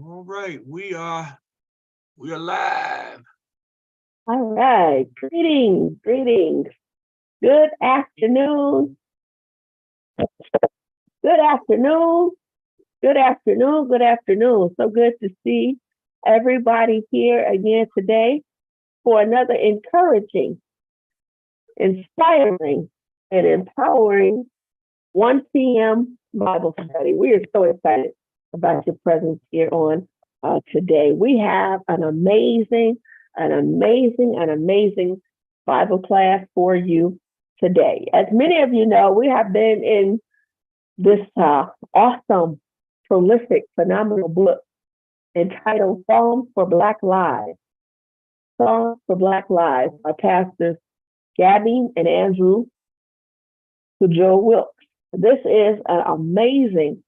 All right, we are live. All right. Greetings, greetings. Good afternoon. Good afternoon. Good afternoon. Good afternoon. So good to see everybody here again today for another encouraging, inspiring, and empowering 1 p.m. Bible study. We are so excited about your presence here on today. We have an amazing Bible class for you today. As many of you know, we have been in this awesome, prolific, phenomenal book entitled Songs for Black Lives. Songs for Black Lives by Pastors Gabby and Andrew Joe Wilkes. This is an amazing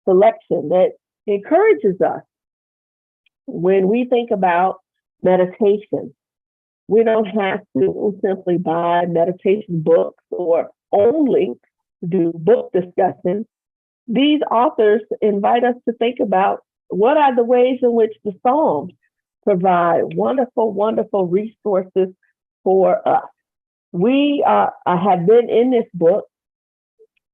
selection that encourages us when we think about meditation. We don't have to simply buy meditation books or only do book discussions. These authors invite us to think about what are the ways in which the Psalms provide wonderful, wonderful resources for us. We have been in this book.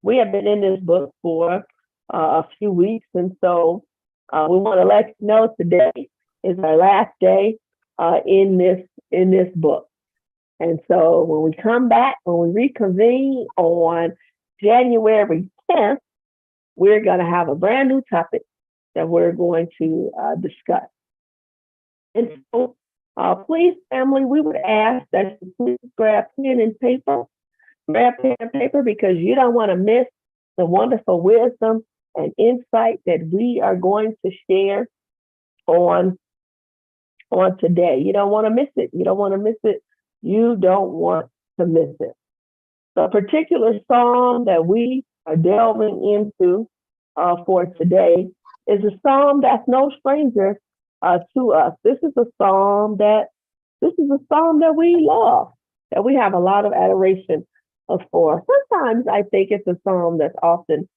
We have been in this book for a few weeks, and so we want to let you know today is our last day in this book. And so when we come back, when we reconvene on January 10th, we're going to have a brand new topic that we're going to discuss. And so please, family, we would ask that you please grab pen and paper. Grab pen and paper because you don't want to miss the wonderful wisdom and insight that we are going to share on today. You don't want to miss it. You don't want to miss it. You don't want to miss it. The particular psalm that we are delving into for today is a psalm that's no stranger to us. This is a psalm that we love, that we have a lot of adoration for. Sometimes I think it's a psalm that's often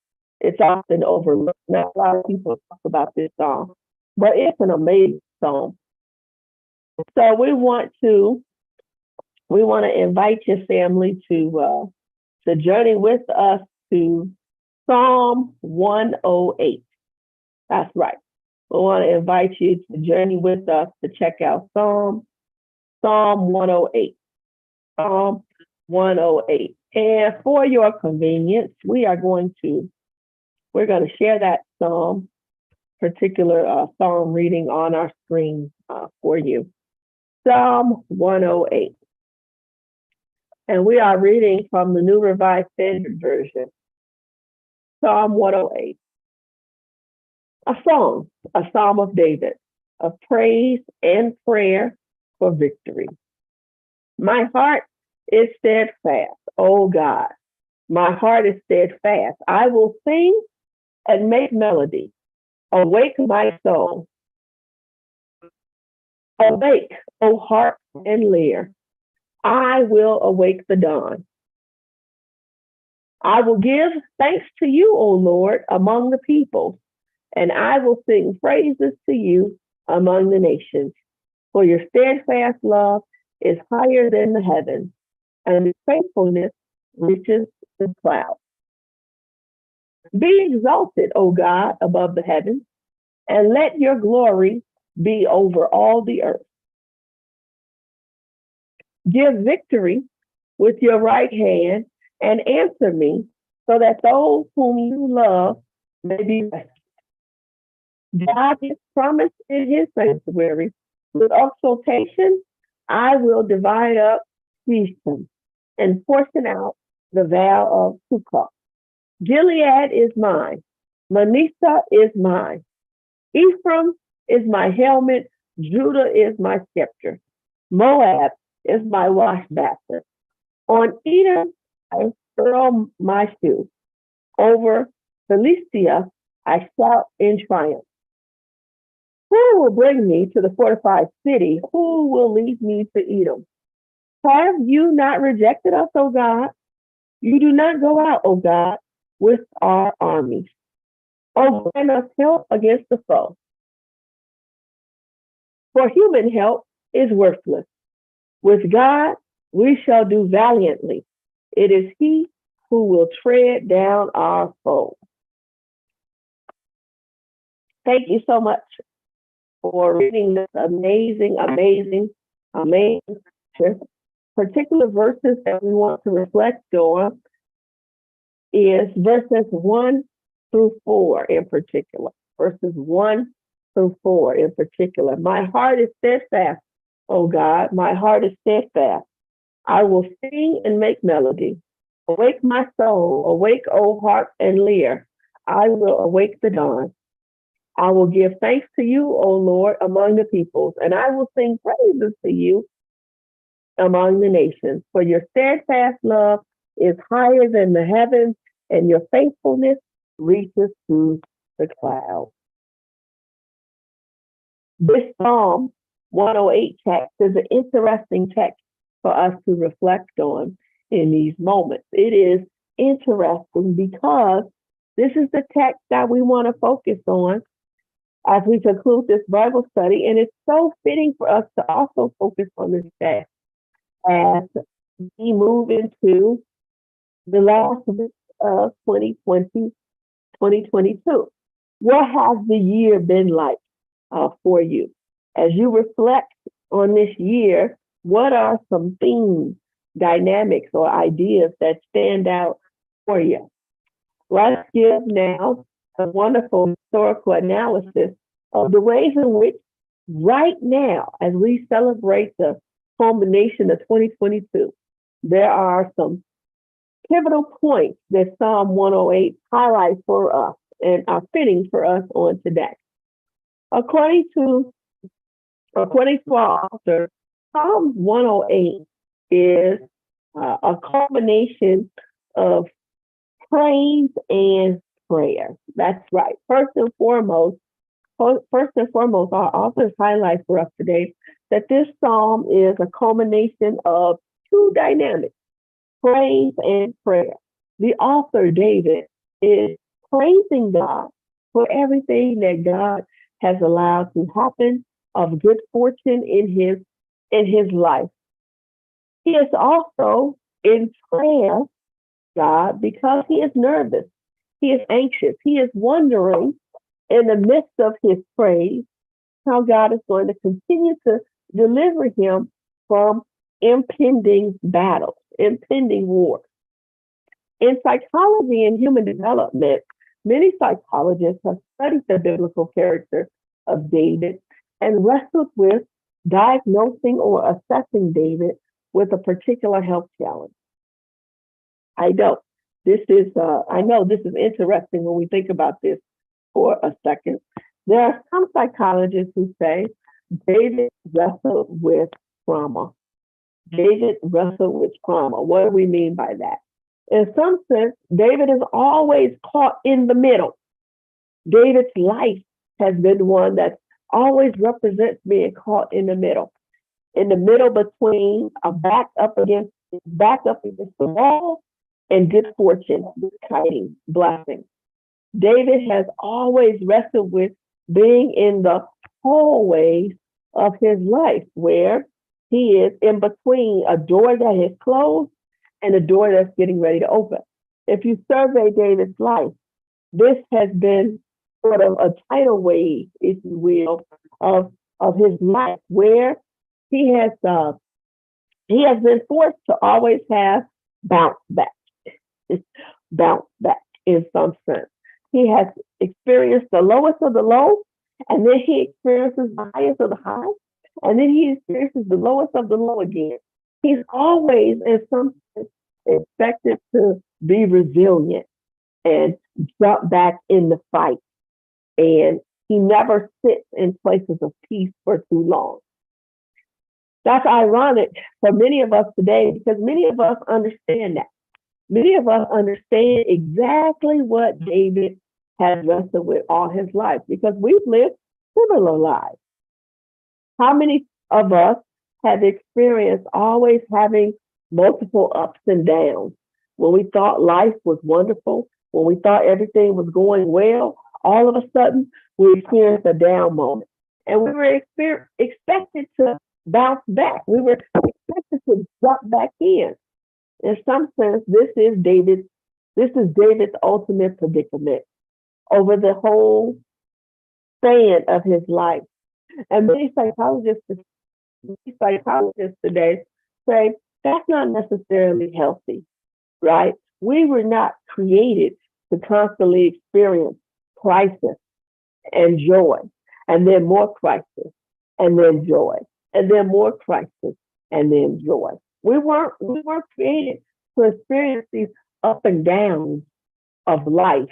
overlooked. Not a lot of people talk about this psalm, but it's an amazing psalm. So we want to invite your family to journey with us to Psalm 108. That's right. We want to invite you to journey with us to check out Psalm 108. Psalm 108. And for your convenience, we're going to share that particular psalm reading on our screen for you. Psalm 108. And we are reading from the New Revised Standard Version. Psalm 108. A psalm of David, of praise and prayer for victory. My heart is steadfast, O God. My heart is steadfast. I will sing and make melody. Awake my soul. Awake, O harp and lyre. I will awake the dawn. I will give thanks to you, O Lord, among the peoples, and I will sing praises to you among the nations. For your steadfast love is higher than the heavens, and your faithfulness reaches the clouds. Be exalted, O God, above the heavens, and let your glory be over all the earth. Give victory with your right hand and answer me so that those whom you love may be rescued. God has promised in his sanctuary, with exultation, I will divide up Shechem and portion out the vale of TUCCG. Gilead is mine. Manasseh is mine. Ephraim is my helmet. Judah is my scepter. Moab is my wash basket. On Edom I throw my shoe. Over Philistia I shout in triumph. Who will bring me to the fortified city? Who will lead me to Edom? Have you not rejected us, O God? You do not go out, O God, with our armies. O grant us help against the foe. For human help is worthless. With God, we shall do valiantly. It is He who will tread down our foes. Thank you so much for reading this amazing scripture. Particular verses that we want to reflect on is verses 1 through 4 in particular. Verses 1 through 4 in particular. My heart is steadfast, O God. My heart is steadfast. I will sing and make melody. Awake my soul. Awake, O harp and lyre. I will awake the dawn. I will give thanks to you, O Lord, among the peoples, and I will sing praises to you among the nations. For your steadfast love is higher than the heavens, and your faithfulness reaches to the clouds. This Psalm 108 text is an interesting text for us to reflect on in these moments. It is interesting because this is the text that we want to focus on as we conclude this Bible study, and it's so fitting for us to also focus on this text as we move into the last week of 2022. What has the year been like for you? As you reflect on this year, what are some themes, dynamics, or ideas that stand out for you? Let's give now a wonderful historical analysis of the ways in which right now, as we celebrate the culmination of 2022, there are some pivotal points that Psalm 108 highlights for us and are fitting for us on today. According to our author, Psalm 108 is a combination of praise and prayer. That's right. First and foremost, our authors highlight for us today that this psalm is a culmination of two dynamics, praise and prayer. The author, David, is praising God for everything that God has allowed to happen of good fortune in his life. He is also in prayer, God, because he is nervous. He is anxious. He is wondering in the midst of his praise how God is going to continue to deliver him from impending battles, impending wars. In psychology and human development, many psychologists have studied the biblical character of David and wrestled with diagnosing or assessing David with a particular health challenge. I know this is interesting when we think about this for a second. There are some psychologists who say David wrestled with trauma. David wrestled with trauma. What do we mean by that? In some sense, David is always caught in the middle. David's life has been one that always represents being caught in the middle between a back up against the wall and good fortune, good tidings, blessing. David has always wrestled with being in the hallways of his life where he is in between a door that is closed and a door that's getting ready to open. If you survey David's life, this has been sort of a tidal wave, if you will, of his life where he has been forced to always have bounce back in some sense. He has experienced the lowest of the low, and then he experiences the highest of the high, and then he experiences the lowest of the low again. He's always, in some sense, expected to be resilient and jump back in the fight. And he never sits in places of peace for too long. That's ironic for many of us today because many of us understand that. Many of us understand exactly what David has wrestled with all his life because we've lived similar lives. How many of us have experienced always having multiple ups and downs? When we thought life was wonderful, when we thought everything was going well, all of a sudden we experience a down moment. and we were expected to bounce back. We were expected to jump back in. In some sense, this is David's ultimate predicament over the whole span of his life. And many psychologists today say that's not necessarily healthy, right? We were not created to constantly experience crisis and joy, and then more crisis, and then joy, and then more crisis, and then joy. We weren't created to experience these up and downs of life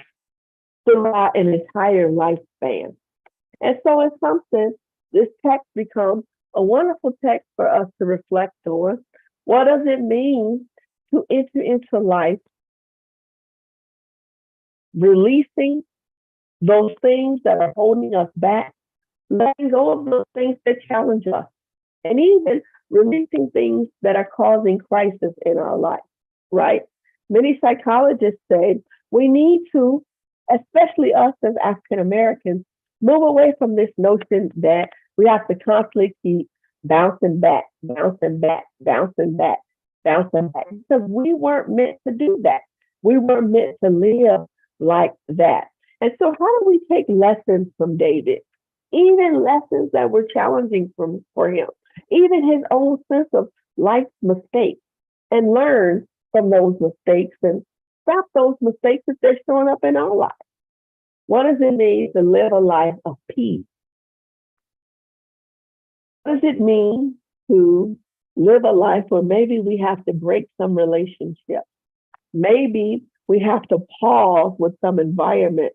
throughout an entire lifespan. And so, in some sense, this text becomes a wonderful text for us to reflect on. What does it mean to enter into life, releasing those things that are holding us back, letting go of those things that challenge us, and even releasing things that are causing crisis in our life, right? Many psychologists say we need to, especially us as African Americans, move away from this notion that we have to constantly keep bouncing back, bouncing back, bouncing back, bouncing back, because we weren't meant to do that. We weren't meant to live like that. And so, how do we take lessons from David? Even lessons that were challenging for him, even his own sense of life's mistakes, and learn from those mistakes and stop those mistakes if they're showing up in our lives. What does it mean to live a life of peace? What does it mean to live a life where maybe we have to break some relationships? Maybe we have to pause with some environment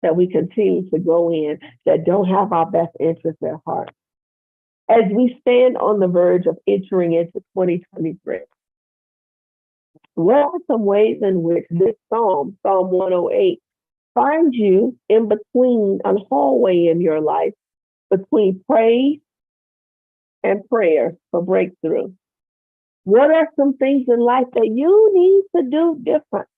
that we continue to go in that don't have our best interests at heart. As we stand on the verge of entering into 2023, what are some ways in which this Psalm 108, finds you in between a hallway in your life between praise and prayer for breakthrough? What are some things in life that you need to do different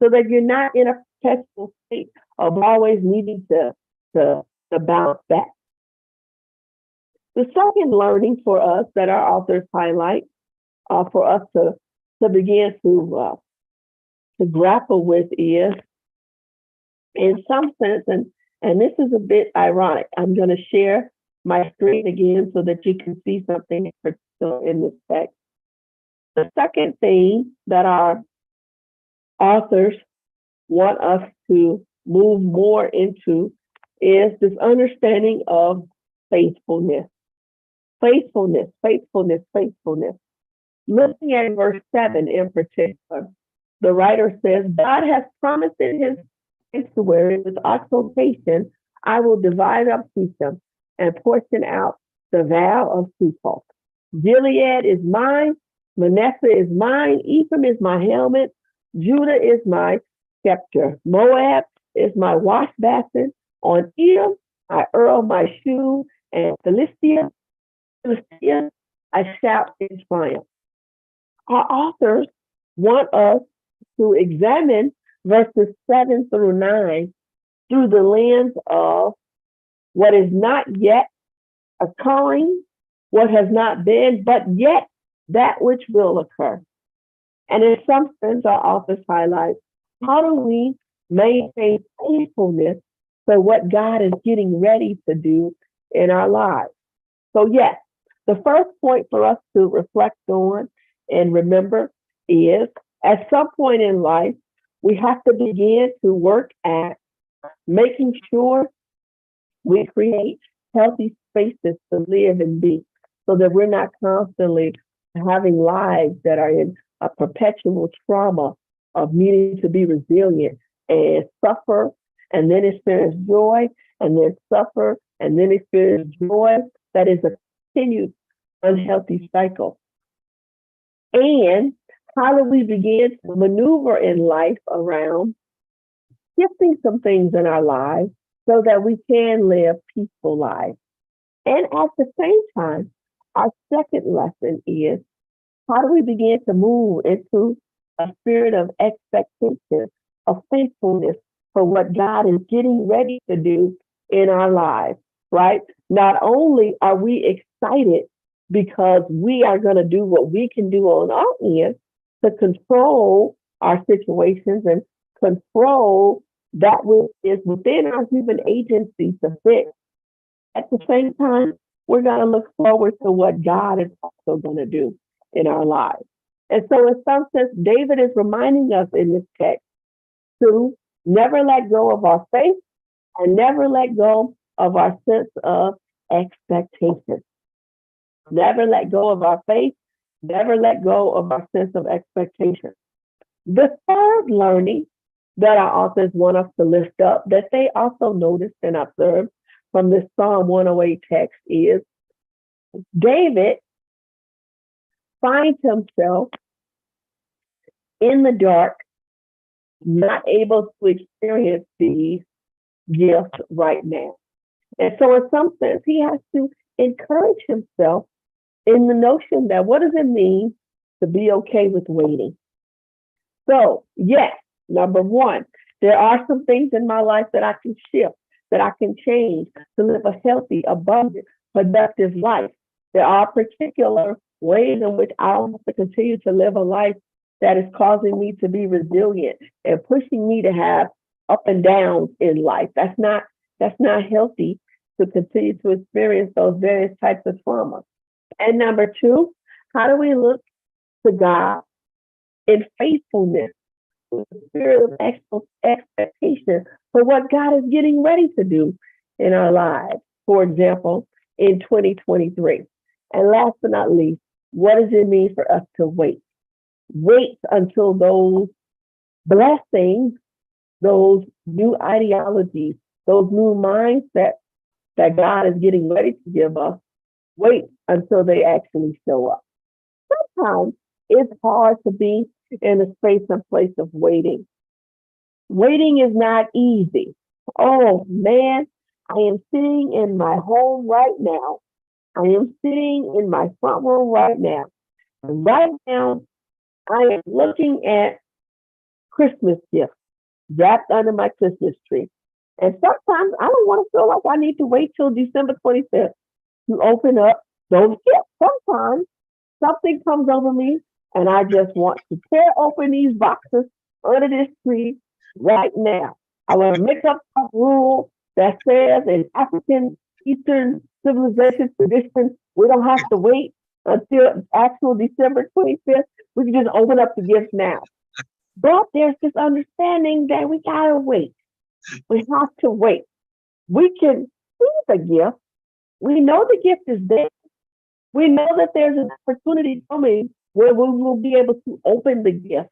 so that you're not in a perpetual state of always needing to bounce back? The second learning for us that our authors highlight for us to begin to grapple with is, in some sense, and this is a bit ironic, I'm going to share my screen again so that you can see something particular in this text. The second thing that our authors want us to move more into is this understanding of faithfulness. Faithfulness, faithfulness, faithfulness. Looking at verse 7 in particular, the writer says, God has promised in his sanctuary with exultation, I will divide up Shechem and portion out the vow of Succoth. Gilead is mine, Manasseh is mine, Ephraim is my helmet, Judah is my scepter, Moab is my wash basin, on Edom I earl my shoe, and Philistia I shout in triumph. Our authors want us to examine verses 7 through 9 through the lens of what is not yet occurring, what has not been, but yet that which will occur. And in some sense, our authors highlight, how do we maintain faithfulness for what God is getting ready to do in our lives? So yes, the first point for us to reflect on and remember is, at some point in life, we have to begin to work at making sure we create healthy spaces to live and be, so that we're not constantly having lives that are in a perpetual trauma of needing to be resilient and suffer and then experience joy and then suffer and then experience joy. That is a continued unhealthy cycle. And how do we begin to maneuver in life around shifting some things in our lives so that we can live peaceful lives? And at the same time, our second lesson is, how do we begin to move into a spirit of expectation, of faithfulness for what God is getting ready to do in our lives, right? Not only are we excited because we are going to do what we can do on our end to control our situations and control that which is within our human agency to fix. At the same time, we're going to look forward to what God is also going to do in our lives. And so, in some sense, David is reminding us in this text to never let go of our faith and never let go of our sense of expectation. Never let go of our faith, never let go of our sense of expectation. The third learning that our authors want us to lift up that they also noticed and observed from this Psalm 108 text is David finds himself in the dark, not able to experience these gifts right now. And so in some sense, he has to encourage himself in the notion that what does it mean to be okay with waiting? So, yes, number one, there are some things in my life that I can shift, that I can change to live a healthy, abundant, productive life. There are particular ways in which I have to continue to live a life that is causing me to be resilient and pushing me to have up and downs in life. That's not healthy to continue to experience those various types of trauma. And number two, how do we look to God in faithfulness, with the spirit of expectation for what God is getting ready to do in our lives? For example, in 2023. And last but not least, what does it mean for us to wait? Wait until those blessings, those new ideologies, those new mindsets that God is getting ready to give us, wait until they actually show up. Sometimes it's hard to be in a space and place of waiting. Waiting is not easy. Oh man, I am sitting in my home right now. I am sitting in my front room right now. And right now, I am looking at Christmas gifts wrapped under my Christmas tree. And sometimes I don't want to feel like I need to wait till December 25th to open up those gifts. Sometimes something comes over me and I just want to tear open these boxes under this tree right now. I want to make up a rule that says in African Eastern civilization tradition, we don't have to wait until actual December 25th. We can just open up the gifts now. But there's this understanding that we gotta wait. We have to wait. We can see the gift. We know the gift is there. We know that there's an opportunity coming where we will be able to open the gift,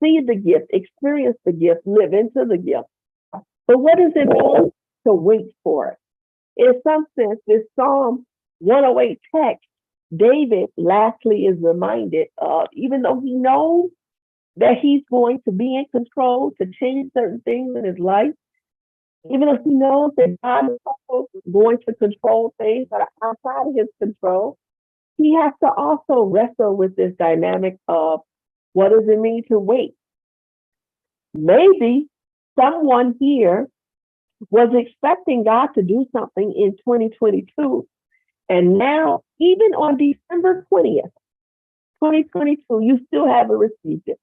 see the gift, experience the gift, live into the gift. But what does it mean to wait for it? In some sense, this Psalm 108 text, David lastly is reminded of, even though he knows that he's going to be in control to change certain things in his life, even though he knows that God is also going to control things that are outside of his control, he has to also wrestle with this dynamic of what does it mean to wait? Maybe someone here was expecting God to do something in 2022, and now, even on December 20th, 2022, you still haven't received it.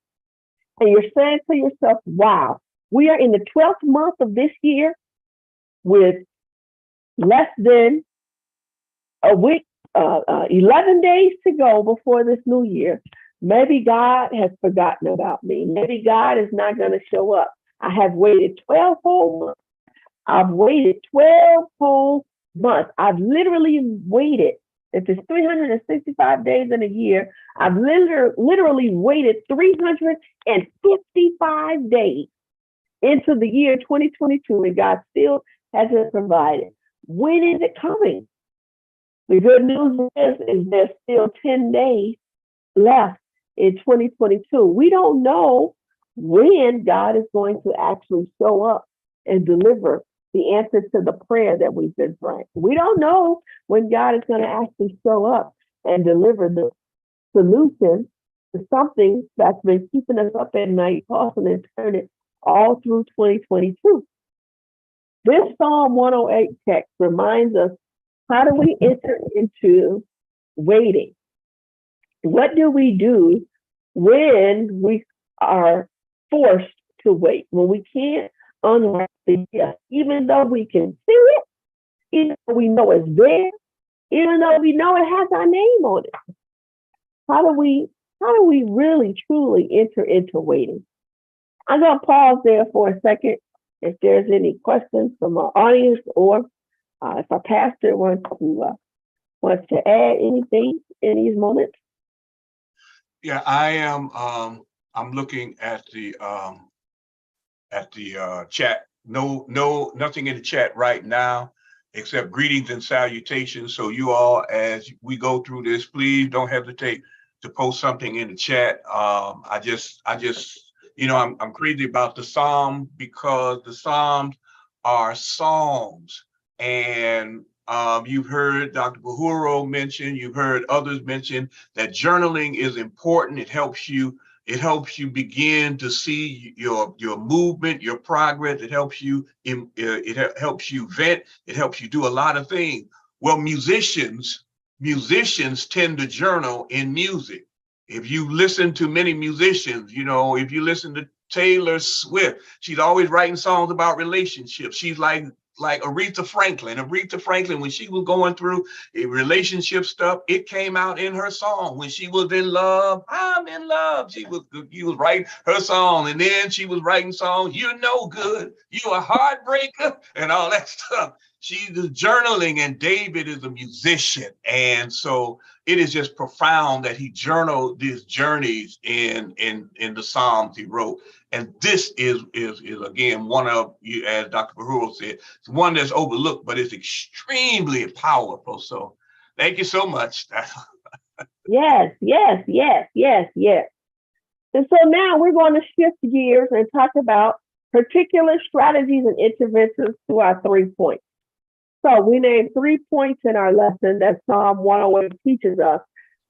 And you're saying to yourself, wow, we are in the 12th month of this year with less than a week, 11 days to go before this new year. Maybe God has forgotten about me. Maybe God is not going to show up. I have waited 12 whole months. I've waited 12 whole months. I've literally waited. If it's 365 days in a year, I've literally waited 355 days into the year 2022, and God still hasn't provided. When is it coming? The good news is there's still 10 days left in 2022. We don't know when God is going to actually show up and deliver the answer to the prayer that we've been praying. We don't know when God is going to actually show up and deliver the solution to something that's been keeping us up at night, tossing and turning all through 2022. This Psalm 108 text reminds us How do we enter into waiting? What do we do when we are forced to wait, when we can't unlock the gift, even though we can see it, even though we know it's there, even though we know it has our name on it? How do we really truly enter into waiting? I'm gonna pause there for a second. If there's any questions from our audience, or if our pastor wants to add anything in these moments. Yeah, I am. I'm looking at the chat. No, nothing in the chat right now, except greetings and salutations. So you all, as we go through this, please don't hesitate to post something in the chat. I just, I'm crazy about the Psalm, because the Psalms are songs, and you've heard Dr. Buhuro mention, you've heard others mention that journaling is important. It helps you begin to see your movement, your progress. It helps you helps you vent. It helps you do a lot of things. Well, musicians tend to journal in music. If you listen to many musicians, if you listen to Taylor Swift, she's always writing songs about relationships. She's like Aretha Franklin. Aretha Franklin, when she was going through a relationship stuff, it came out in her song. When she was in love, I'm in love. She was writing her song, and then she was writing songs, you're no good, you a heartbreaker, and all that stuff. She's journaling, and David is a musician. And so it is just profound that he journaled these journeys in the Psalms he wrote. And this is again one of, as Dr. Buhuro said, it's one that's overlooked, but it's extremely powerful. So thank you so much. Yes. And so now we're going to shift gears and talk about particular strategies and interventions to our 3 points. So we named 3 points in our lesson that Psalm 108 teaches us,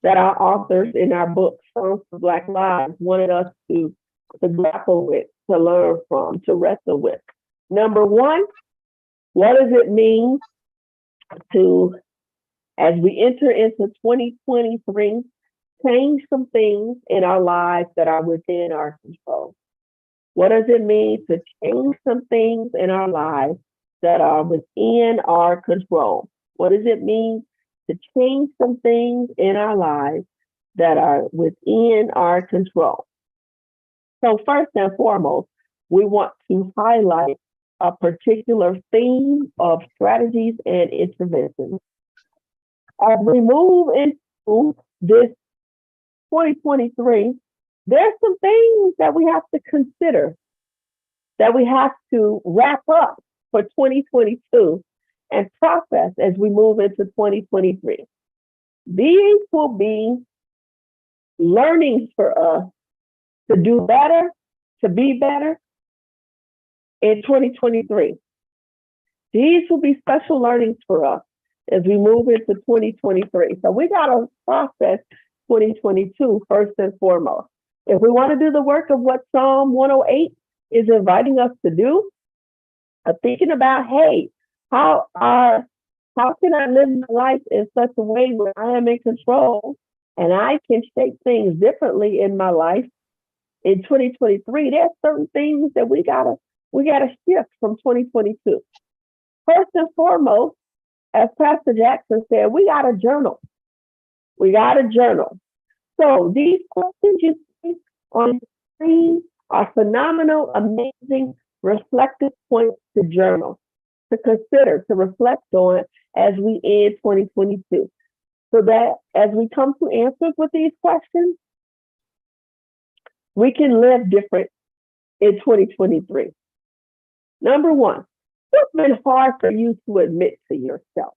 that our authors in our book, Songs for Black Lives, wanted us to grapple with, to learn from, to wrestle with. Number 1, what does it mean to, as we enter into 2023, change some things in our lives that are within our control? What does it mean to change some things in our lives that are within our control? What does it mean to change some things in our lives that are within our control? So first and foremost, we want to highlight a particular theme of strategies and interventions. As we move into this 2023, there's some things that we have to consider, that we have to wrap up for 2022 and process as we move into 2023. These will be learnings for us to do better, to be better in 2023. These will be special learnings for us as we move into 2023. So we got to process 2022 first and foremost. If we want to do the work of what Psalm 108 is inviting us to do, thinking about, hey, how can I live my life in such a way where I am in control and I can shape things differently in my life in 2023? There's certain things that we gotta shift from 2022. First and foremost, as Pastor Jackson said, we gotta journal. So these questions you see on the screen are phenomenal, amazing, reflective points to journal, to consider, to reflect on as we end 2022. So that as we come to answers with these questions, we can live different in 2023. Number 1, what's been hard for you to admit to yourself?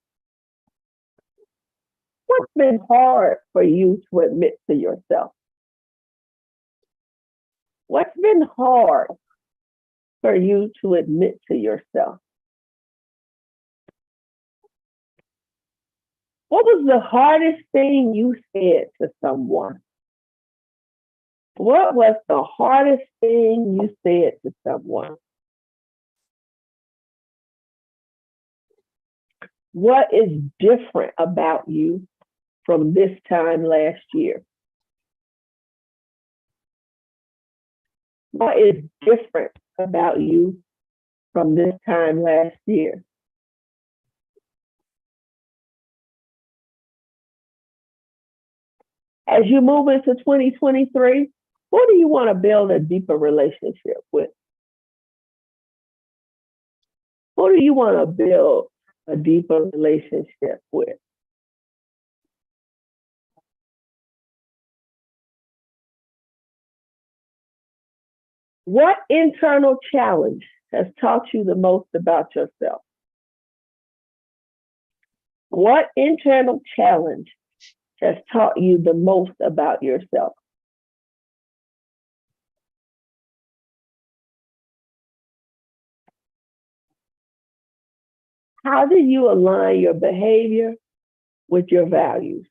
What's been hard for you to admit to yourself? What's been hard for you to admit to yourself? What was the hardest thing you said to someone? What was the hardest thing you said to someone? What is different about you from this time last year? What is different about you from this time last year? As you move into 2023, who do you want to build a deeper relationship with? Who do you want to build a deeper relationship with? What internal challenge has taught you the most about yourself? What internal challenge has taught you the most about yourself? How do you align your behavior with your values?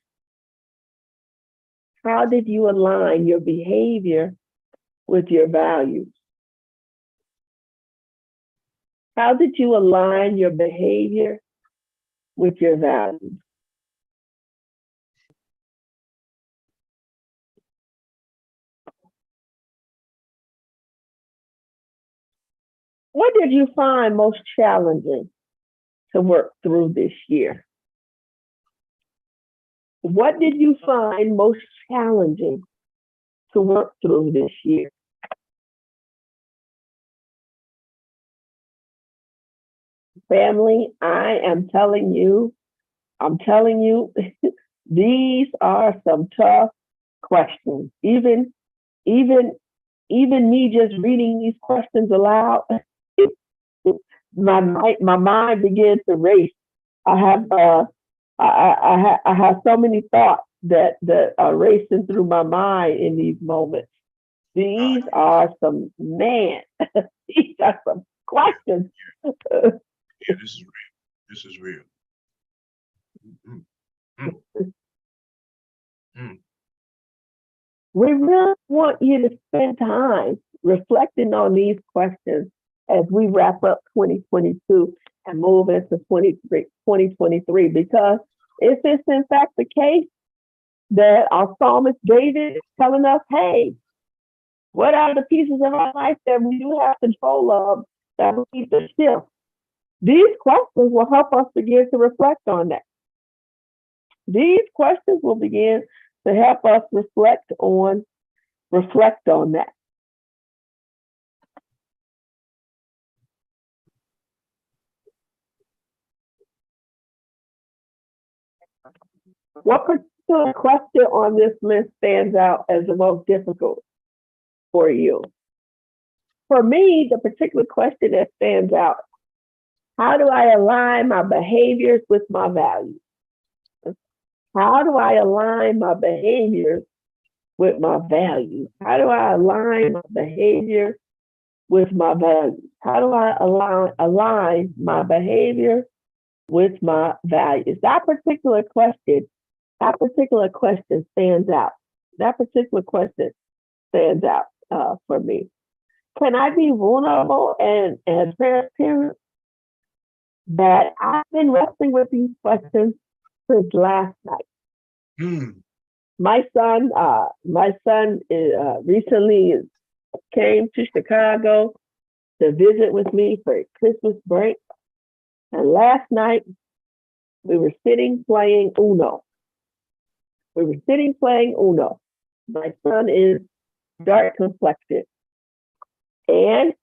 How did you align your behavior with your values? How did you align your behavior with your values? What did you find most challenging to work through this year? What did you find most challenging to work through this year? Family, I'm telling you, these are some tough questions. Even me just reading these questions aloud, my mind begins to race. I have so many thoughts that are racing through my mind in these moments. These are some these are some questions. Yeah, this is real. This is real. Mm, mm, mm. We really want you to spend time reflecting on these questions as we wrap up 2022 and move into 2023, because if it's in fact the case that our psalmist David is telling us, hey, what are the pieces of our life that we do have control of that we need to shift? These questions will help us begin to reflect on that. These questions will begin to help us reflect on that. What particular question on this list stands out as the most difficult for you? For me, the particular question that stands out, how do I align my behaviors with my values? How do I align my behaviors with my values? How do I align my behavior with my values? How do I align my behavior with my values? That particular question stands out. That particular question stands out for me. Can I be vulnerable and transparent that I've been wrestling with these questions since last night? My son recently came to Chicago to visit with me for Christmas break. And last night we were sitting playing Uno. My son is dark complected. And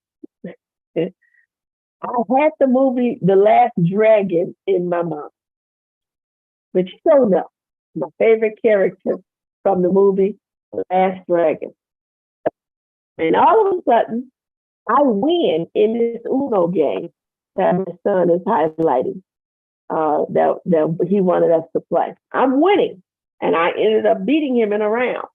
I had the movie The Last Dragon in my mind, which you don't know, my favorite character from the movie The Last Dragon. And all of a sudden, I win in this Uno game that my son is highlighting, that he wanted us to play. I'm winning, and I ended up beating him in a round.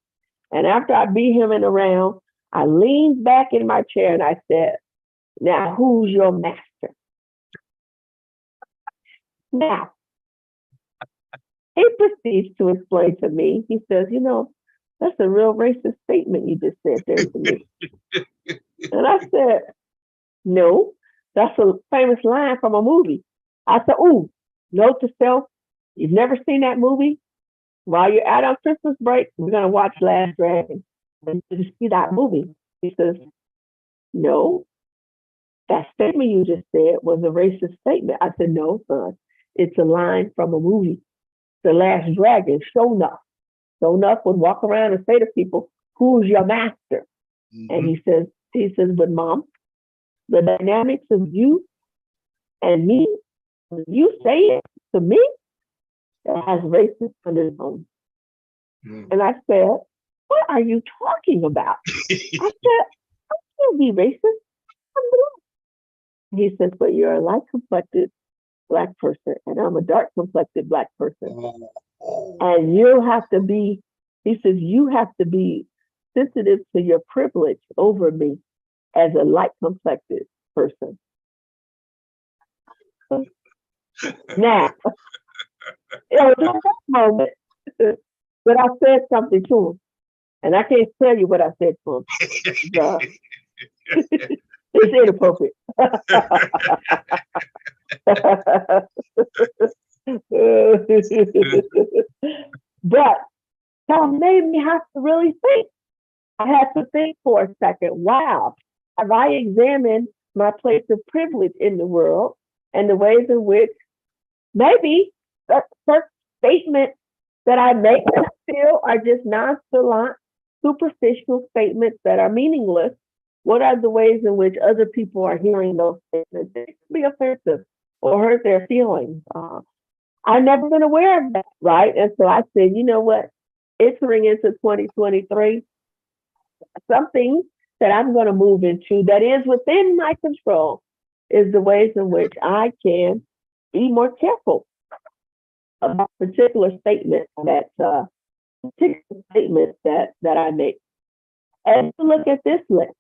And after I beat him in a round, I leaned back in my chair and I said, now, who's your master? Now, he proceeds to explain to me. He says, that's a real racist statement you just said there to me. And I said, no, that's a famous line from a movie. I said, ooh, Note to self, you've never seen that movie? While you're out on Christmas break, we're going to watch Last Dragon. And you see that movie. He says, no, that statement you just said was a racist statement. I said, no, son, it's a line from a movie. The Last Dragon, show enough. Show enough would walk around and say to people, who's your master? And he says, but mom, the dynamics of you and me, when you say it to me, it has racist undertones. And I said, what are you talking about? I said, I can't be racist. I'm black. He says, but you're a light complected Black person, and I'm a dark complected Black person. And you have to be, he says, you have to be sensitive to your privilege over me as a light complected person. Now, it was at that moment that I said something to him. And I can't tell you what I said to him. It's inappropriate. But that made me have to really think. I had to think for a second, wow, have I examined my place of privilege in the world and the ways in which maybe certain statements that I make that I feel are just nonchalant, superficial statements that are meaningless? What are the ways in which other people are hearing those statements? It can be offensive or hurt their feelings. I've never been aware of that, right? And so I said, you know what? Entering into 2023, something that I'm going to move into that is within my control is the ways in which I can be more careful about particular statements that I make. And to look at this list,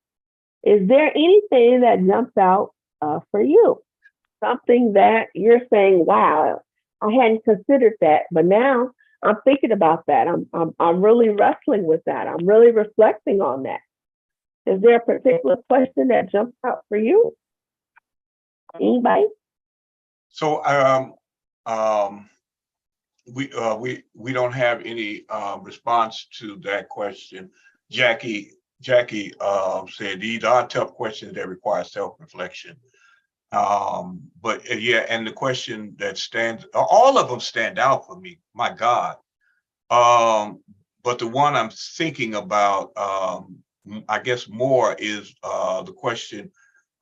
is there anything that jumps out for you? Something that you're saying, wow, I hadn't considered that, but now I'm thinking about that. I'm really wrestling with that. I'm really reflecting on that. Is there a particular question that jumps out for you? Anybody? So we don't have any response to that question. Jackie said these are tough questions that require self-reflection. But yeah, and the question that stands, all of them stand out for me, my God. But the one I'm thinking about, I guess more is the question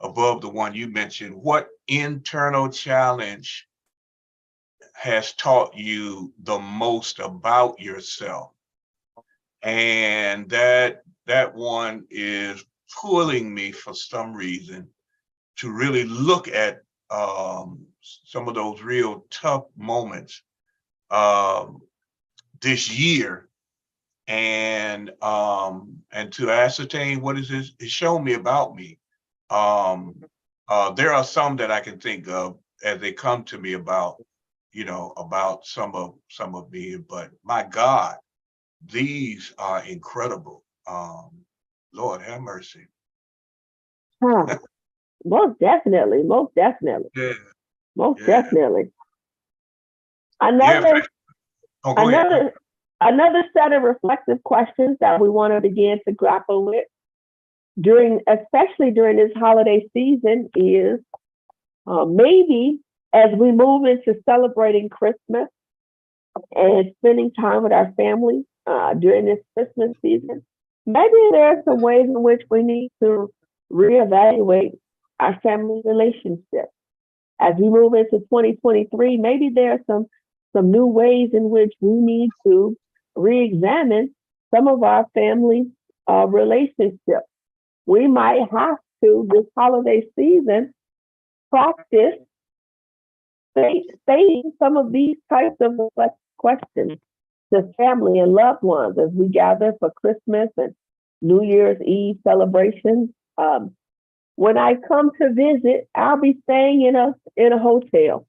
above the one you mentioned. What internal challenge has taught you the most about yourself? And that one is pulling me for some reason to really look at some of those real tough moments this year, and to ascertain what is this it's shown me about me. There are some that I can think of as they come to me about, about some of me, but my God, these are incredible. Lord have mercy. Huh. Most definitely. Yeah. Most Yeah. definitely. Yeah. Oh, go ahead. Another set of reflective questions that we want to begin to grapple with especially during this holiday season is maybe as we move into celebrating Christmas and spending time with our family during this Christmas season, maybe there are some ways in which we need to reevaluate our family relationships. As we move into 2023, maybe there are some new ways in which we need to re-examine some of our family relationships. We might have to, this holiday season, practice stating some of these types of questions to family and loved ones as we gather for Christmas and New Year's Eve celebrations. When I come to visit, I'll be staying in a hotel.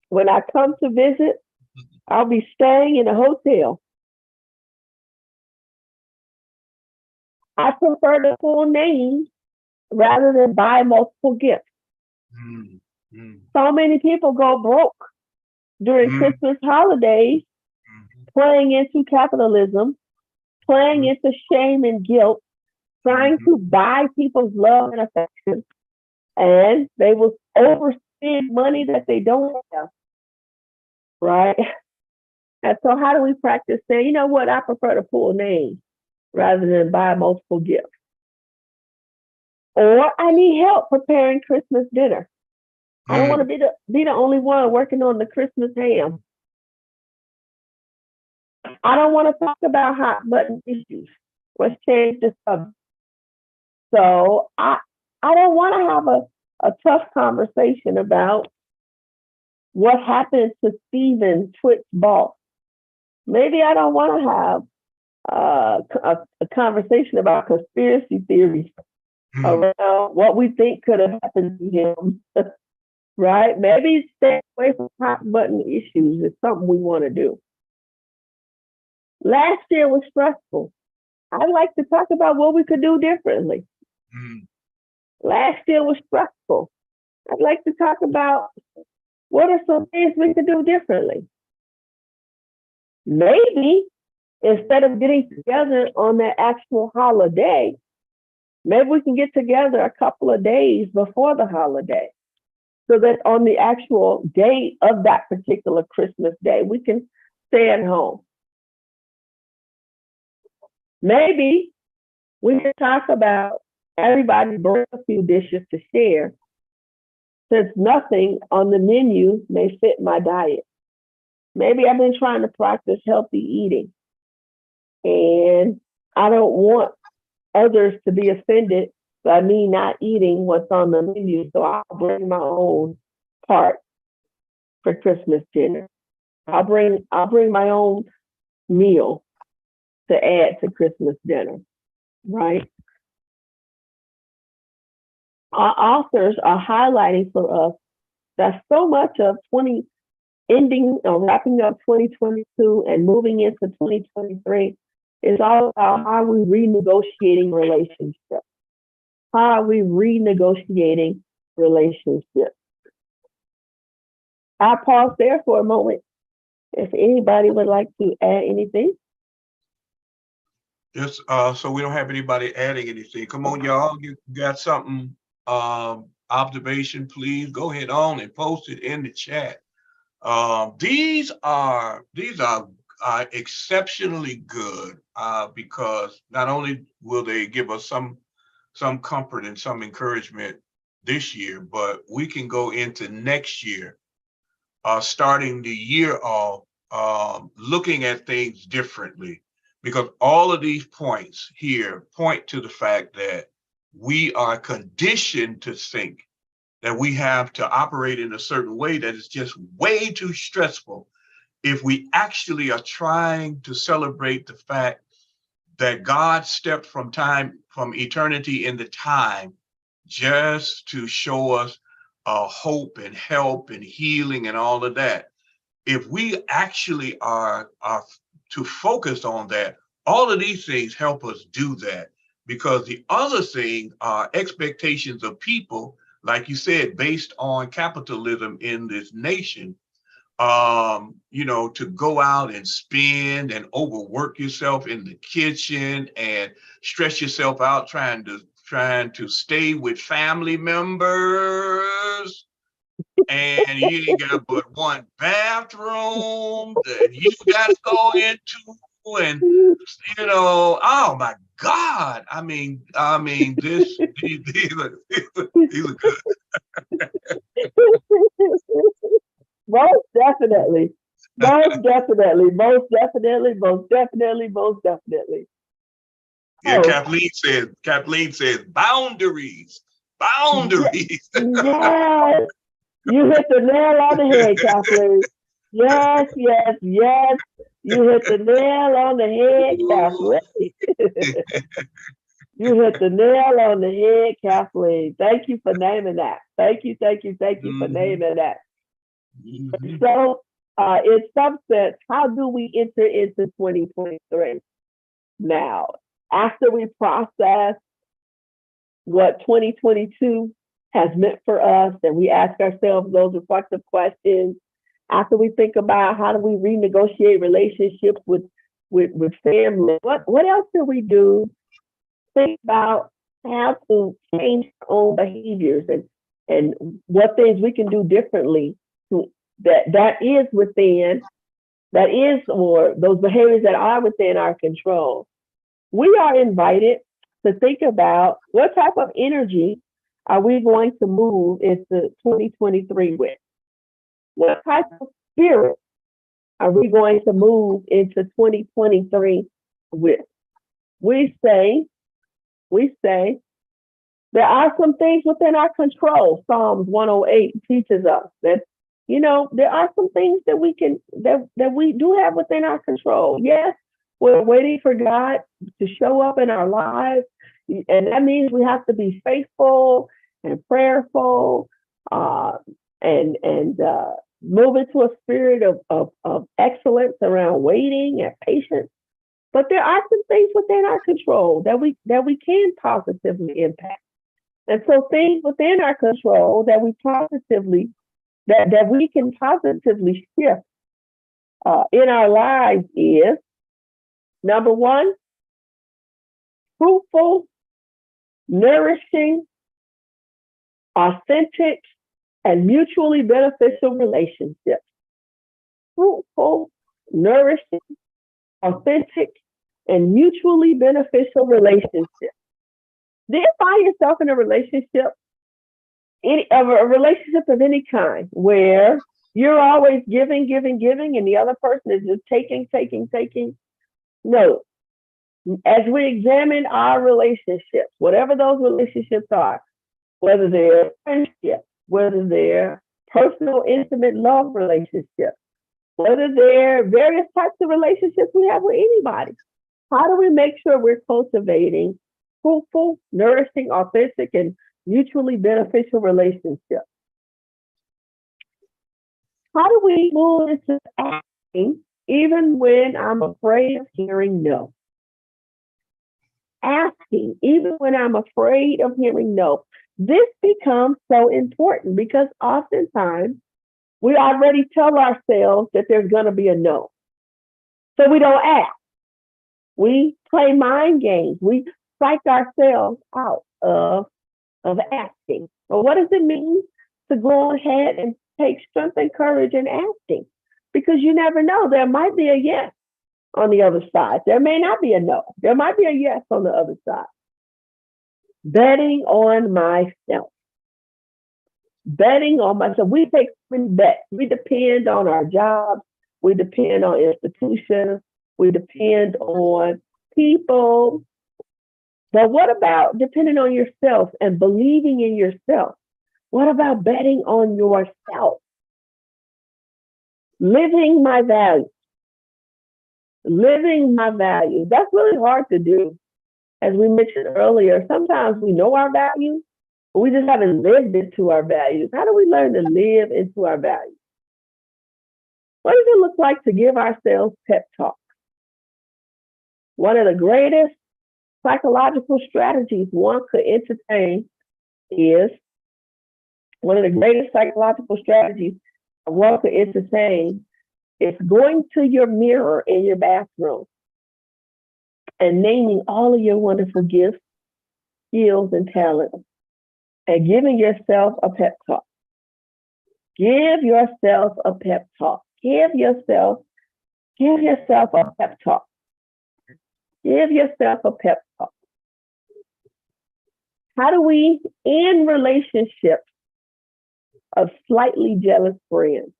When I come to visit, I'll be staying in a hotel. I prefer the full name rather than buy multiple gifts. Mm, So many people go broke during mm, Christmas holidays, mm, playing into capitalism, playing mm, into shame and guilt, trying mm, to buy people's love and affection, and they will overspend money that they don't have, right? And so, how do we practice saying, you know what, I prefer to pull names rather than buy multiple gifts? Or I need help preparing Christmas dinner. I don't want to mm, be the only one working on the Christmas ham. I don't want to talk about hot button issues. Let's change the subject. So I don't want to have a tough conversation about what happened to Stephen Twit's boss. Maybe I don't want to have a conversation about conspiracy theories mm. around what we think could have happened to him, right? Maybe stay away from hot button issues is something we want to do. Last year was stressful. I'd like to talk about what we could do differently. Mm. Last year was stressful. I'd like to talk about what are some things we could do differently. Maybe instead of getting together on that actual holiday, maybe we can get together a couple of days before the holiday so that on the actual day of that particular Christmas day, we can stay at home. Maybe we can talk about everybody bring a few dishes to share since nothing on the menu may fit my diet. Maybe I've been trying to practice healthy eating and I don't want others to be offended by me not eating what's on the menu. So I'll bring my own part for Christmas dinner. I'll bring my own meal to add to Christmas dinner, right? Our authors are highlighting for us that so much of 20 ending or wrapping up 2022 and moving into 2023 is all about how are we renegotiating relationships. How are we renegotiating relationships? I'll pause there for a moment. If anybody would like to add anything. Just so we don't have anybody adding anything. Come on, y'all. You got something observation, please go ahead on and post it in the chat. These are exceptionally good because not only will they give us some comfort and some encouragement this year, but we can go into next year, starting the year off, looking at things differently, because all of these points here point to the fact that we are conditioned to think that we have to operate in a certain way that is just way too stressful if we actually are trying to celebrate the fact that God stepped from eternity into time just to show us hope and help and healing and all of that. If we actually are to focus on that, all of these things help us do that, because the other thing are expectations of people, like you said, based on capitalism in this nation, to go out and spend and overwork yourself in the kitchen and stress yourself out trying to stay with family members, and you ain't got but one bathroom that you got to go into, and oh my God, these are good. Most definitely. Most definitely. Most definitely. Most definitely. Most definitely. Yeah, Oh, Kathleen says boundaries, yes. boundaries. Yes. You hit the nail on the head, Kathleen. Yes, yes, yes. You hit the nail on the head, Kathleen. You hit the nail on the head, Kathleen. Thank you for naming that. Thank you, thank you, thank you for Mhm, naming that. mhm, So, in some sense, how do we enter into 2023 now? After we process what 2022 has meant for us, and we ask ourselves those reflective questions after we think about how do we renegotiate relationships with family. What else do we do? Think about how to change our own behaviors and what things we can do differently to that is within that is or those behaviors that are within our control. We are invited to think about what type of energy are we going to move into 2023 with? What type of spirit are we going to move into 2023 with? We say there are some things within our control. Psalms 108 teaches us that, there are some things that we do have within our control. Yes, we're waiting for God to show up in our lives. And that means we have to be faithful and prayerful, and move into a spirit of excellence around waiting and patience. But there are some things within our control that we can positively impact. And so things within our control that we can positively shift in our lives is, number one, fruitful, nourishing, authentic, and mutually beneficial relationships. Fruitful, nourishing, authentic, and mutually beneficial relationships. Do you find yourself in a relationship, a relationship of any kind, where you're always giving, and the other person is just taking? No. As we examine our relationships, whatever those relationships are, whether they're friendships, whether they're personal, intimate love relationships, whether they're various types of relationships we have with anybody, how do we make sure we're cultivating fruitful, nourishing, authentic, and mutually beneficial relationships? How do we move into asking even when I'm afraid of hearing no? Asking even when I'm afraid of hearing no. This becomes so important because oftentimes we already tell ourselves that there's going to be a no. So we don't ask. We play mind games. We psych ourselves out of asking. Well, what does it mean to go ahead and take strength and courage in asking? Because you never know. There might be a yes on the other side. There may not be a no. There might be a yes on the other side. Betting on myself. Betting on myself. We take many bets. We depend on our jobs. We depend on institutions. We depend on people. But what about depending on yourself and believing in yourself? What about betting on yourself? Living my values. Living my values. That's really hard to do. As we mentioned earlier, sometimes we know our values, but we just haven't lived into our values. How do we learn to live into our values? What does it look like to give ourselves pep talks? One of the greatest psychological strategies one could entertain is going to your mirror in your bathroom and naming all of your wonderful gifts, skills, and talents, and giving yourself a pep talk. Give yourself a pep talk. Give yourself a pep talk. Give yourself a pep talk. How do we end relationships of slightly jealous friends?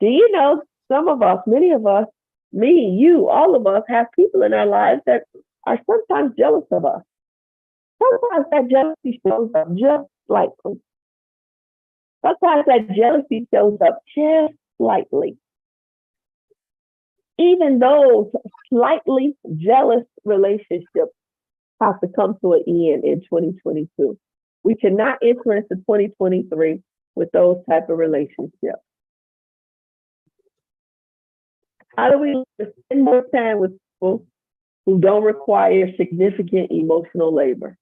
Do you know some of us, many of us, me, you, all of us have people in our lives that are sometimes jealous of us. Sometimes that jealousy shows up just slightly. Sometimes that jealousy shows up just slightly. Even those slightly jealous relationships have to come to an end in 2022. We cannot enter into 2023 with those type of relationships. How do we spend more time with people who don't require significant emotional labor?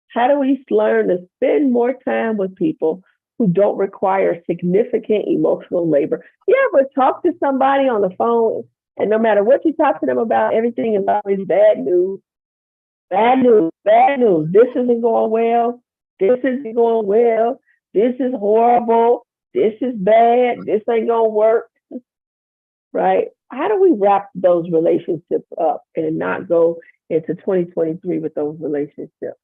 How do we learn to spend more time with people who don't require significant emotional labor? You ever talk to somebody on the phone and no matter what you talk to them about, everything is always bad news, bad news, bad news. This isn't going well. This isn't going well. This is horrible. This is bad. This ain't going to work. Right? How do we wrap those relationships up and not go into 2023 with those relationships?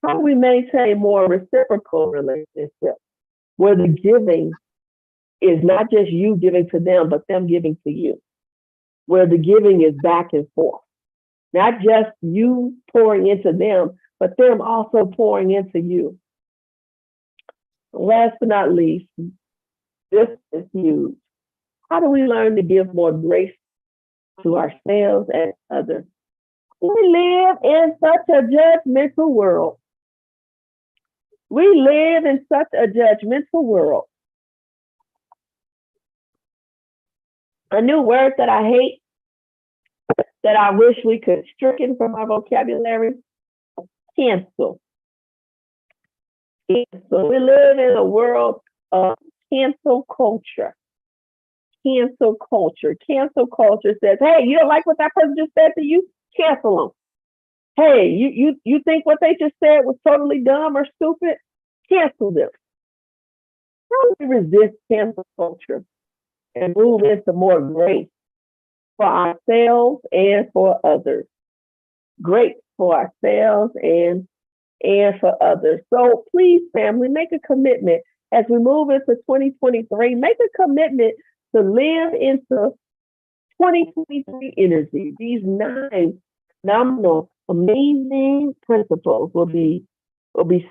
How do we maintain more reciprocal relationships where the giving is not just you giving to them, but them giving to you, where the giving is back and forth, not just you pouring into them, but them also pouring into you. Last but not least, this is huge. How do we learn to give more grace to ourselves and others? We live in such a judgmental world. We live in such a judgmental world. A new word that I hate, that I wish we could stricken from our vocabulary, cancel. Cancel. We live in a world of cancel culture. Cancel culture. Cancel culture says, hey, you don't like what that person just said to you? Cancel them. Hey, you think what they just said was totally dumb or stupid? Cancel them. How do we resist cancel culture and move into more grace for ourselves and for others? Grace for ourselves and for others. So please, family, make a commitment as we move into 2023. Make a commitment to live into 2023 energy. These 9 phenomenal, amazing principles will be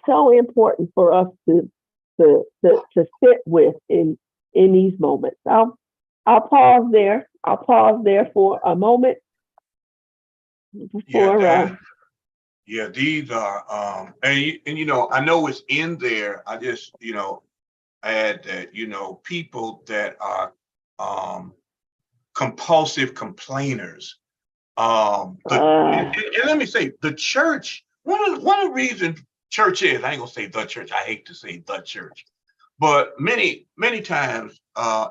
so important for us to sit with in these moments. I'll pause there. I'll pause there for a moment before. Yeah, these are and you know, I know it's in there. I just add that people that are compulsive complainers. And let me say, the church. One of the reasons church is, I ain't gonna say the church. I hate to say the church, but many times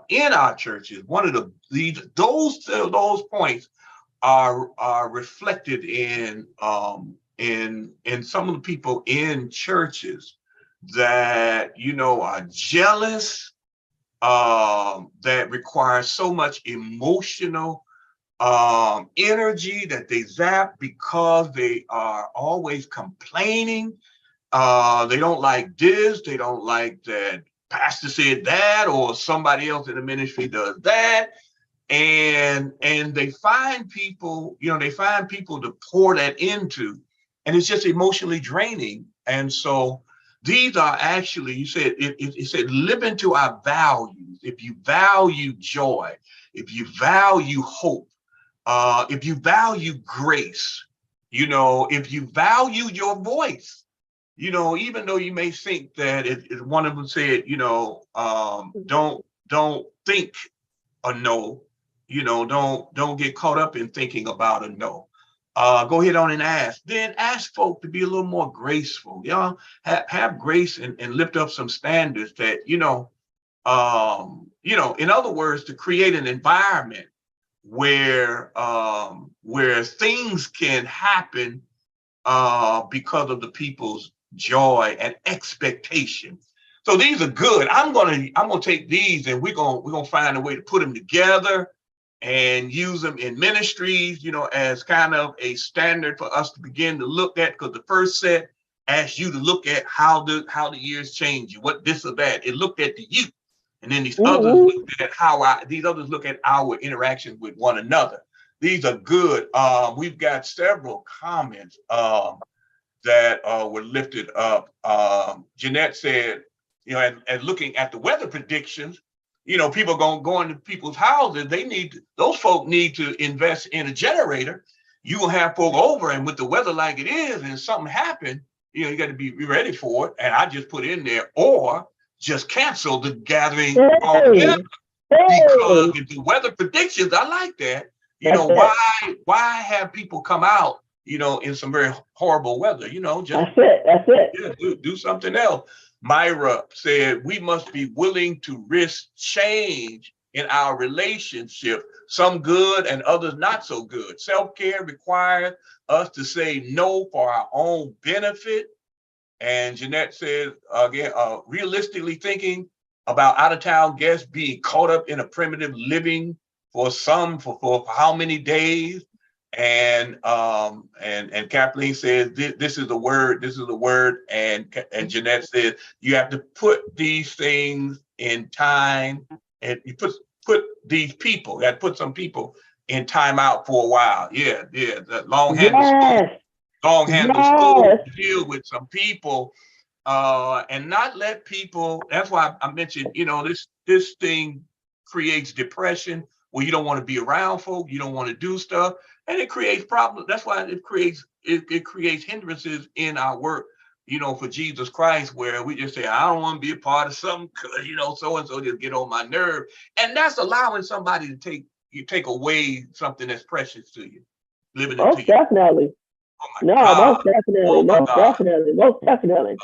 in our churches, one of those points are reflected in some of the people in churches that are jealous, that require so much emotional energy that they zap because they are always complaining. They don't like this, they don't like that pastor said that, or somebody else in the ministry does that. And they find people, to pour that into, and it's just emotionally draining. And so these are actually, you said, it said, live into our values. If you value joy, if you value hope, if you value grace, if you value your voice, even though you may think that one of them said, don't think a no, don't get caught up in thinking about a no. Go ahead on and ask. Then ask folk to be a little more graceful. Have grace and lift up some standards that, in other words, to create an environment where things can happen because of the people's joy and expectation. So these are good. I'm gonna take these and we're gonna find a way to put them together and use them in ministries, as kind of a standard for us to begin to look at. Because the first set asked you to look at how the years change you, what this or that. It looked at the youth, and then these others looked at these others look at our interactions with one another. These are good. We've got several comments that were lifted up. Jeanette said, and looking at the weather predictions, people gonna go into people's houses. Those folk need to invest in a generator. You will have folk over, and with the weather like it is, and something happened, you got to be ready for it. And I just put in there, or just cancel the gathering altogether. Because if the weather predictions, I like that. Why have people come out in some very horrible weather, just That's it. That's it. yeah, do something else. Myra said we must be willing to risk change in our relationship, some good and others not so good. Self-care requires us to say no for our own benefit. And Jeanette said, again, realistically thinking about out-of-town guests being caught up in a primitive living for some for how many days. And Kathleen says this is the word, and Jeanette says you have to put these things in time, and you put these people, that put some people in time out for a while. Yeah, the Yes. long handle school Yes. deal with some people, and not let people. That's why I mentioned, this thing creates depression where you don't want to be around folk, you don't want to do stuff, and it creates problems. That's why it creates hindrances in our work, for Jesus Christ, where we just say, I don't want to be a part of something because, so and so just get on my nerve. And that's allowing somebody to take away something that's precious to you, living into Most you. definitely. Oh my No, God. most definitely. Oh my Most God. definitely. Most definitely.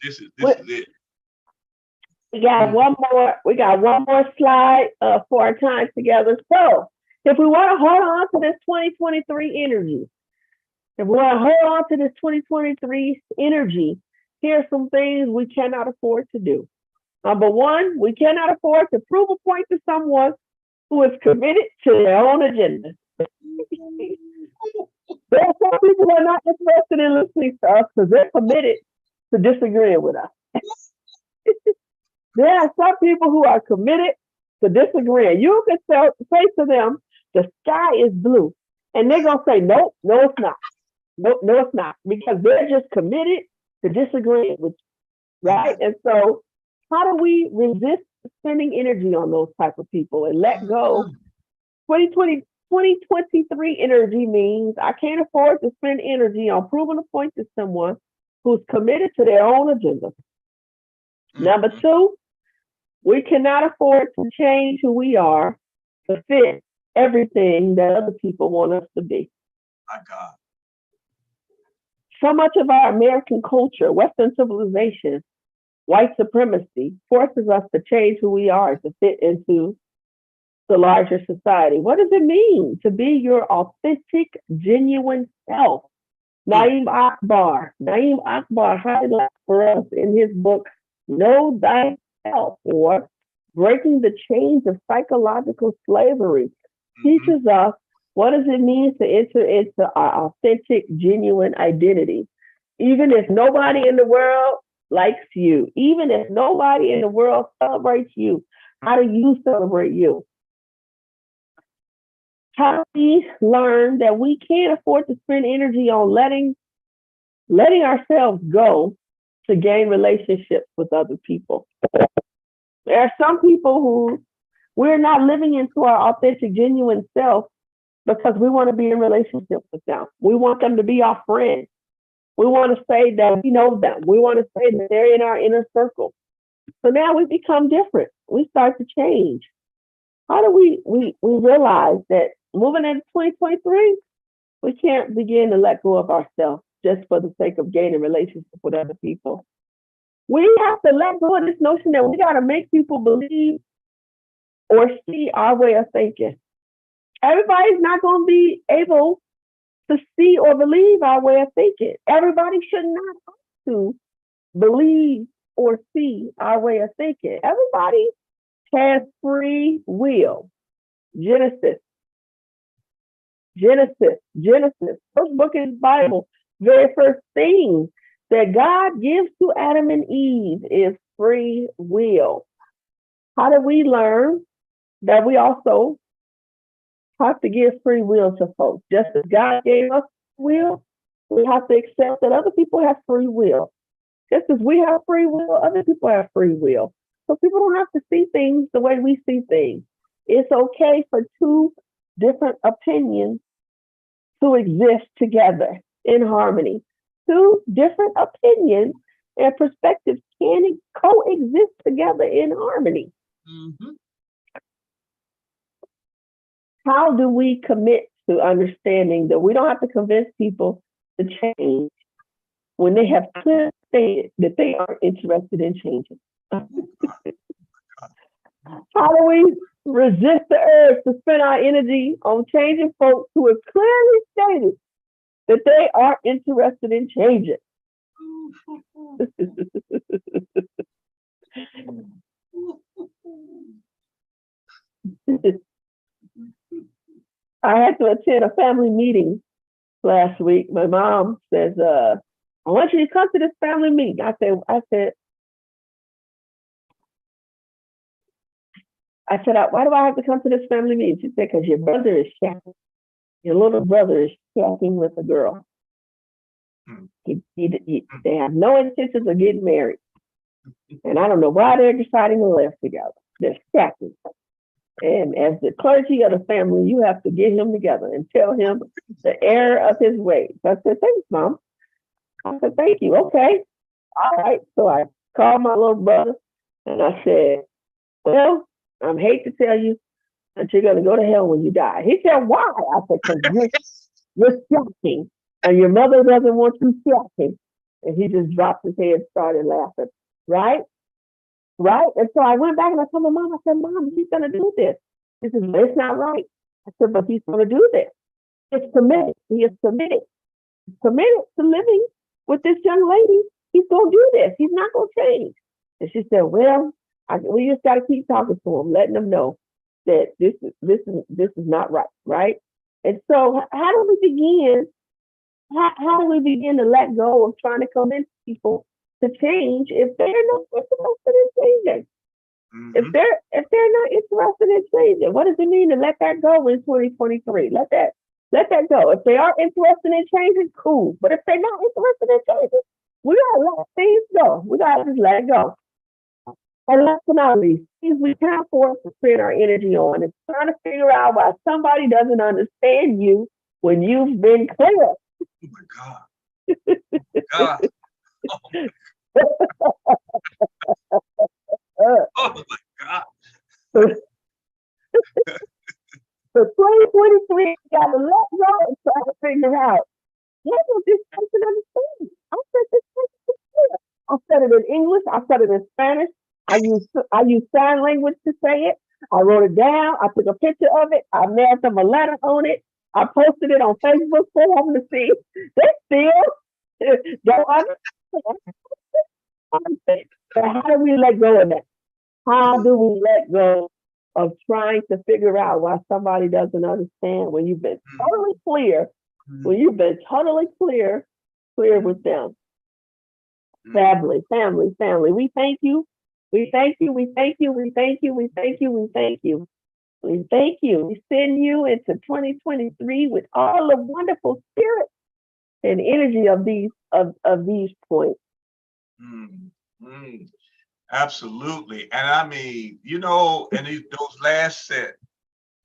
This is We, it. we got one more. We got one more slide for our time together. So, if we want to hold on to this 2023 energy, if we want to hold on to this 2023 energy, here's some things we cannot afford to do. Number one, we cannot afford to prove a point to someone who is committed to their own agenda. There are some people who are not interested in listening to us because they're committed to disagreeing with us. There are some people who are committed to disagreeing. You can say to them, the sky is blue. And they're going to say, nope, no, it's not. Nope, no, it's not. Because they're just committed to disagreeing with you, right? And so how do we resist spending energy on those type of people and let go? 2023 energy means I can't afford to spend energy on proving a point to someone who's committed to their own agenda. Number two, we cannot afford to change who we are to fit everything that other people want us to be. My God. So much of our American culture, Western civilization, white supremacy forces us to change who we are to fit into the larger society. What does it mean to be your authentic, genuine self? Naeem Akbar highlights for us in his book, Know Thyself, or Breaking the Chains of Psychological Slavery, teaches us what does it mean to enter into our authentic, genuine identity. Even if nobody in the world likes you, even if nobody in the world celebrates you, how do you celebrate you? How do we learn that we can't afford to spend energy on letting ourselves go to gain relationships with other people? There are some people who we're not living into our authentic, genuine self because we want to be in relationship with them. We want them to be our friends. We want to say that we know them. We want to say that they're in our inner circle. So now we become different. We start to change. How do we realize that moving into 2023, we can't begin to let go of ourselves just for the sake of gaining relationships with other people? We have to let go of this notion that we got to make people believe or see our way of thinking. Everybody's not going to be able to see or believe our way of thinking. Everybody should not have to believe or see our way of thinking. Everybody has free will. Genesis. First book in the Bible, very first thing that God gives to Adam and Eve is free will. How do we learn that we also have to give free will to folks? Just as God gave us will, we have to accept that other people have free will. Just as we have free will, other people have free will. So people don't have to see things the way we see things. It's okay for two different opinions to exist together in harmony. Two different opinions and perspectives can coexist together in harmony. How do we commit to understanding that we don't have to convince people to change when they have clearly stated that they aren't interested in changing. How do we resist the urge to spend our energy on changing folks who have clearly stated that they are interested in changing? I had to attend a family meeting last week. My mom says, I want you to come to this family meeting. I said, why do I have to come to this family meeting? She said, because your brother is shacking. Your little brother is shacking with a girl. They have no intentions of getting married. And I don't know why they're deciding to live together. They're shacking. And as the clergy of the family, you have to get him together and tell him the error of his ways. I said, thanks, Mom. I said, thank you. Okay. All right. So I called my little brother and I said, well, I hate to tell you that you're going to go to hell when you die. He said, why? I said, because you're shocking and your mother doesn't want you shocking. And he just dropped his head and started laughing. Right? Right? And so I went back and I told my mom, I said, Mom, he's going to do this. She said, it's not right. I said, but he's going to do this. He's committed. He is committed. He's committed to living with this young lady. He's going to do this. He's not going to change. And she said, well, we just got to keep talking to him, letting them know that this is not right. Right? And so how do we begin? How do we begin to let go of trying to convince people to change if they're not interested in changing? If they're not interested in changing, what does it mean to let that go in 2023? Let that go. If they are interested in changing, cool. But if they're not interested in changing, we gotta let things go. We gotta just let it go. And last but not least, things we can't afford to spend our energy on is trying to figure out why somebody doesn't understand you when you've been clear. Oh my God. God. Oh my God. So 2023, you got to let go and try to figure out what will this person understand. I said this person is clear. I said it in English. I said it in Spanish. I use sign language to say it. I wrote it down. I took a picture of it. I mailed them a letter on it. I posted it on Facebook for them to see. They still don't understand. So how do we let go of that? How do we let go of trying to figure out why somebody doesn't understand when you've been totally clear, when you've been totally clear with them? Family. We thank you. We thank you. We thank you. We thank you. We thank you. We thank you. We thank you. We send you into 2023 with all the wonderful spirit and energy of these points. Absolutely. And I mean, and those last set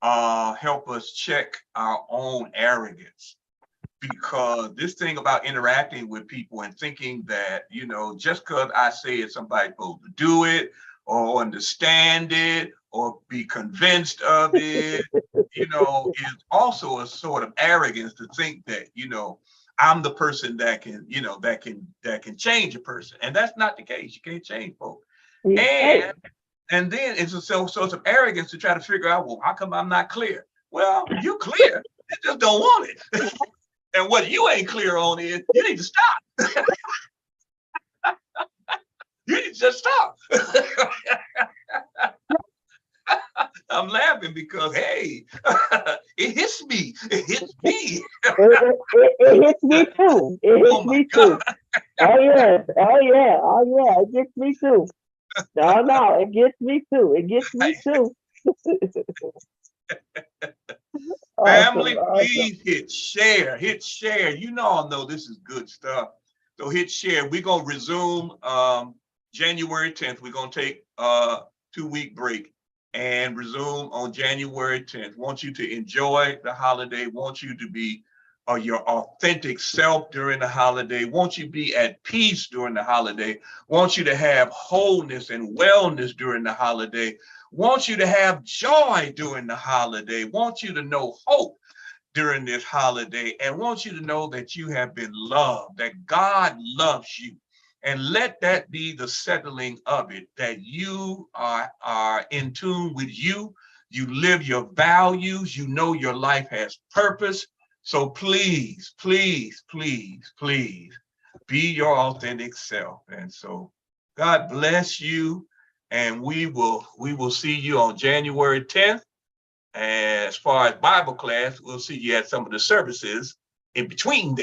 help us check our own arrogance, because this thing about interacting with people and thinking that, just because I say it, somebody's supposed to do it or understand it or be convinced of it, is also a sort of arrogance to think that, I'm the person that can, that can change a person. And that's not the case. You can't change folks. And then it's a so it's of arrogance to try to figure out, well, how come I'm not clear? Well, you're clear. You just don't want it. And what you ain't clear on is you need to stop. You need to just stop. I'm laughing because, hey, it hits me. It hits me. It hits me too. It hits me too. Oh yeah. It gets me too. No, it gets me too. It gets me too. Family, please hit share. Hit share. All know this is good stuff. So hit share. We're gonna resume January 10th. We're gonna take a 2-week break and resume on January 10th. Want you to enjoy the holiday. Want you to be your authentic self during the holiday. Want you to be at peace during the holiday. Want you to have wholeness and wellness during the holiday. Want you to have joy during the holiday. Want you to know hope during this holiday and want you to know that you have been loved, that God loves you. And let that be the settling of it, that you are in tune with you. You live your values. You know your life has purpose. So please, please, please, please be your authentic self. And so God bless you. And we will see you on January 10th. And as far as Bible class, we'll see you at some of the services in between there.